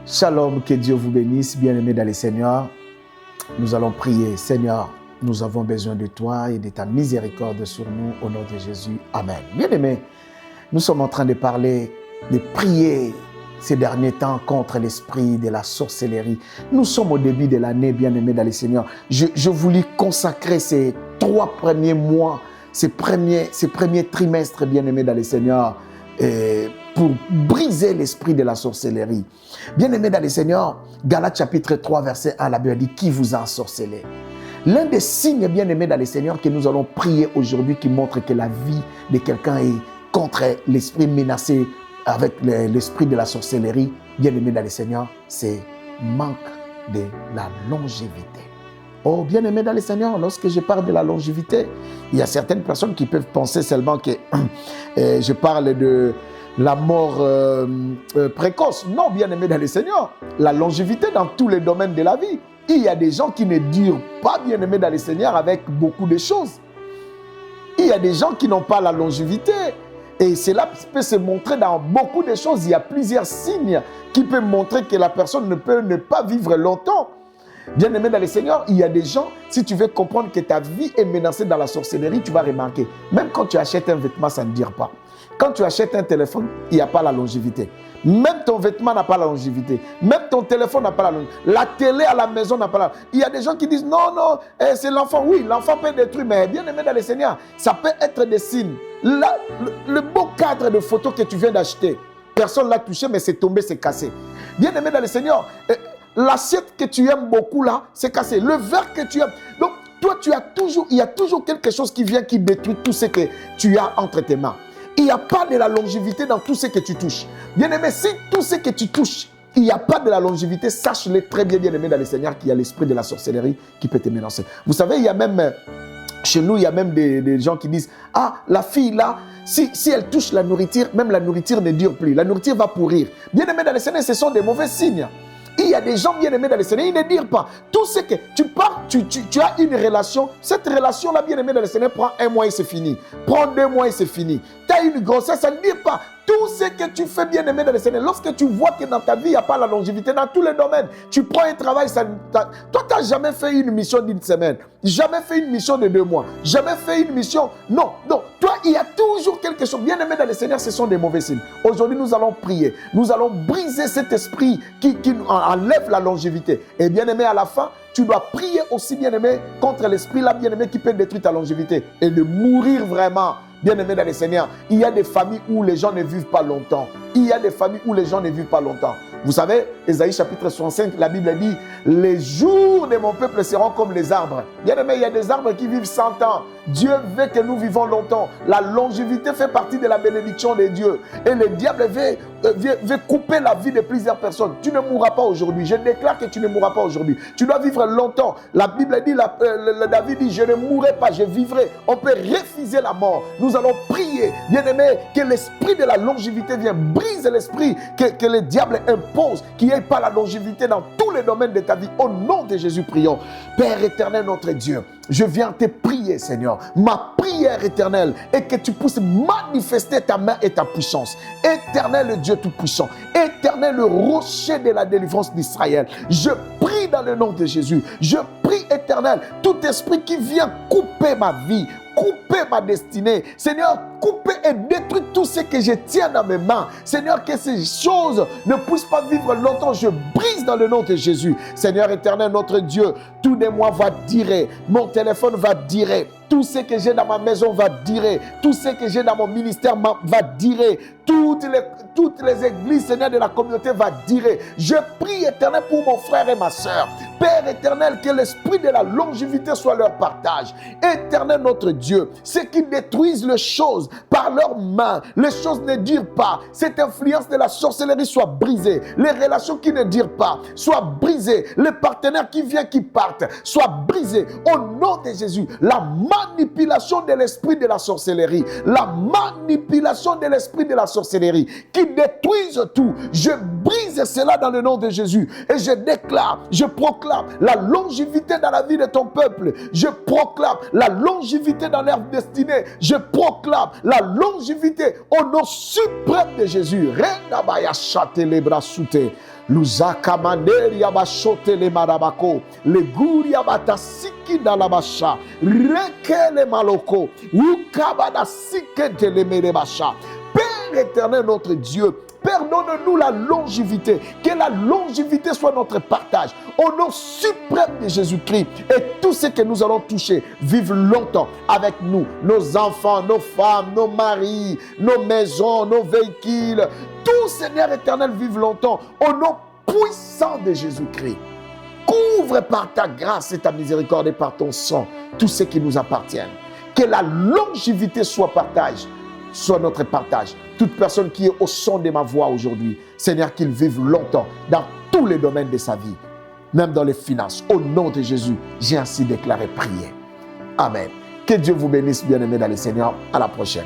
Shalom, que Dieu vous bénisse, bien-aimés dans le Seigneur. Nous allons prier. Seigneur, nous avons besoin de toi et de ta miséricorde sur nous, au nom de Jésus. Amen. Bien-aimés, nous sommes en train de parler, de prier ces derniers temps contre l'esprit de la sorcellerie. Nous sommes au début de l'année, bien-aimés dans le Seigneur. Je voulais consacrer ces 3 premiers mois, ces premiers trimestres, bien-aimés dans le Seigneur, pour briser l'esprit de la sorcellerie. Bien-aimés dans le Seigneur, Galates chapitre 3, verset 1, la Bible dit « Qui vous a ensorcelé ?» L'un des signes, bien-aimés dans le Seigneur, que nous allons prier aujourd'hui, qui montre que la vie de quelqu'un est contre l'esprit menacé avec l'esprit de la sorcellerie, bien-aimés dans le Seigneur, c'est manque de la longévité. Oh, bien-aimés dans le Seigneur, lorsque je parle de la longévité, il y a certaines personnes qui peuvent penser seulement que je parle de la mort précoce. Non, bien-aimés dans le Seigneur, la longévité dans tous les domaines de la vie. Il y a des gens qui ne durent pas, bien-aimés dans le Seigneur, avec beaucoup de choses. Il y a des gens qui n'ont pas la longévité. Et cela peut se montrer dans beaucoup de choses. Il y a plusieurs signes qui peuvent montrer que la personne ne peut ne pas vivre longtemps. Bien-aimé dans le Seigneur, il y a des gens, si tu veux comprendre que ta vie est menacée dans la sorcellerie, tu vas remarquer, même quand tu achètes un vêtement, ça ne dure pas. Quand tu achètes un téléphone, il n'y a pas la longévité. Même ton vêtement n'a pas la longévité. Même ton téléphone n'a pas la longévité. La télé à la maison n'a pas la longévité. Il y a des gens qui disent, non, c'est l'enfant. Oui, l'enfant peut détruire, mais bien-aimé dans le Seigneur, ça peut être des signes. Là, le beau cadre de photos que tu viens d'acheter, personne ne l'a touché, mais c'est tombé, c'est cassé. Bien-aimé dans le Seigneur, l'assiette que tu aimes beaucoup là, c'est cassé. Le verre que tu aimes. Donc, toi, il y a toujours quelque chose qui vient, qui détruit tout ce que tu as entre tes mains. Il n'y a pas de la longévité dans tout ce que tu touches. Bien-aimé, si tout ce que tu touches, il n'y a pas de la longévité, sache-le très bien, bien-aimé dans le Seigneur, qu'il y a l'esprit de la sorcellerie qui peut te menacer. Vous savez, il y a même, chez nous, il y a même des gens qui disent, ah, la fille là, si elle touche la nourriture, même la nourriture ne dure plus. La nourriture va pourrir. Bien-aimé dans le Seigneur, ce sont des mauvais signes. Il y a des gens bien-aimés dans le Seigneur, ils ne dirent pas. Tout ce que tu pars, tu as une relation. Cette relation-là, bien-aimé dans le Seigneur, prend 1 mois et c'est fini. Prend 2 mois et c'est fini. Tu as une grossesse, ça ne dit pas. Tout ce que tu fais, bien-aimé dans le Seigneur, lorsque tu vois que dans ta vie, il n'y a pas la longévité, dans tous les domaines, tu prends un travail, toi, tu n'as jamais fait une mission d'1 semaine, jamais fait une mission de 2 mois, jamais fait une mission. Non, toi, il y a toujours quelque chose. Bien-aimé dans le Seigneur, ce sont des mauvais signes. Aujourd'hui, nous allons prier. Nous allons briser cet esprit qui enlève la longévité. Et bien-aimé, à la fin, tu dois prier aussi, bien-aimé, contre l'esprit-là, bien-aimé, qui peut détruire ta longévité et de mourir vraiment. Bien-aimé dans le Seigneur, il y a des familles où les gens ne vivent pas longtemps. Il y a des familles où les gens ne vivent pas longtemps. Vous savez, Ésaïe chapitre 65, la Bible dit « Les jours de mon peuple seront comme les arbres ». Bien-aimé, il y a des arbres qui vivent 100 ans. Dieu veut que nous vivons longtemps. La longévité fait partie de la bénédiction de Dieu. Et le diable veut couper la vie de plusieurs personnes. Tu ne mourras pas aujourd'hui. Je déclare que tu ne mourras pas aujourd'hui. Tu dois vivre longtemps. La Bible dit, David dit, je ne mourrai pas, je vivrai. On peut refuser la mort. Nous allons prier, bien-aimé, que l'esprit de la longévité vienne, brise l'esprit que le diable impose, qu'il n'y ait pas la longévité dans tous les domaines de ta vie. Au nom de Jésus, prions. Père éternel, notre Dieu, je viens te prier, Seigneur. Ma prière éternelle est que tu puisses manifester ta main et ta puissance. Éternel Dieu Tout-Puissant, éternel rocher de la délivrance d'Israël, je prie dans le nom de Jésus. Je prie, éternel, tout esprit qui vient couper ma vie, couper ma destinée. Seigneur, couper et détruire tout ce que je tiens dans mes mains. Seigneur, que ces choses ne puissent pas vivre longtemps. Je brise dans le nom de Jésus. Seigneur éternel, notre Dieu, tous les mois va dire, mon téléphone va dire, tout ce que j'ai dans ma maison va dire, tout ce que j'ai dans mon ministère va dire, toutes les églises, Seigneur, de la communauté va dire. Je prie, éternel, pour mon frère et ma soeur. Père éternel, que l'esprit de la longévité soit leur partage. Éternel, notre Dieu, ceux qui détruisent les choses par leurs mains, les choses ne durent pas. Cette influence de la sorcellerie soit brisée. Les relations qui ne durent pas soient brisées. Les partenaires qui viennent, qui partent, soient brisés. Au nom de Jésus, la manipulation de l'esprit de la sorcellerie, la manipulation de l'esprit de la sorcellerie qui détruisent tout, je brise cela dans le nom de Jésus et je déclare, je proclame la longévité dans la vie de ton peuple. Je proclame la longévité dans leur destinée. Je proclame la longévité au nom suprême de Jésus. Luzakamanderia bashote le marabako, le guria batasiki dalabasha, rekele maloko, ukabada sikete le merebasha. Père éternel, notre Dieu, pardonne-nous la longévité, que la longévité soit notre partage. Au nom suprême de Jésus-Christ, et tous ceux que nous allons toucher vivent longtemps avec nous, nos enfants, nos femmes, nos maris, nos maisons, nos véhicules. Tout, Seigneur éternel, vivent longtemps. Au nom puissant de Jésus-Christ, couvre par ta grâce et ta miséricorde et par ton sang tout ce qui nous appartiennent. Que la longévité soit notre partage. Toute personne qui est au son de ma voix aujourd'hui, Seigneur, qu'il vive longtemps dans tous les domaines de sa vie, même dans les finances. Au nom de Jésus, j'ai ainsi déclaré, prié. Amen. Que Dieu vous bénisse, bien-aimés dans le Seigneur. À la prochaine.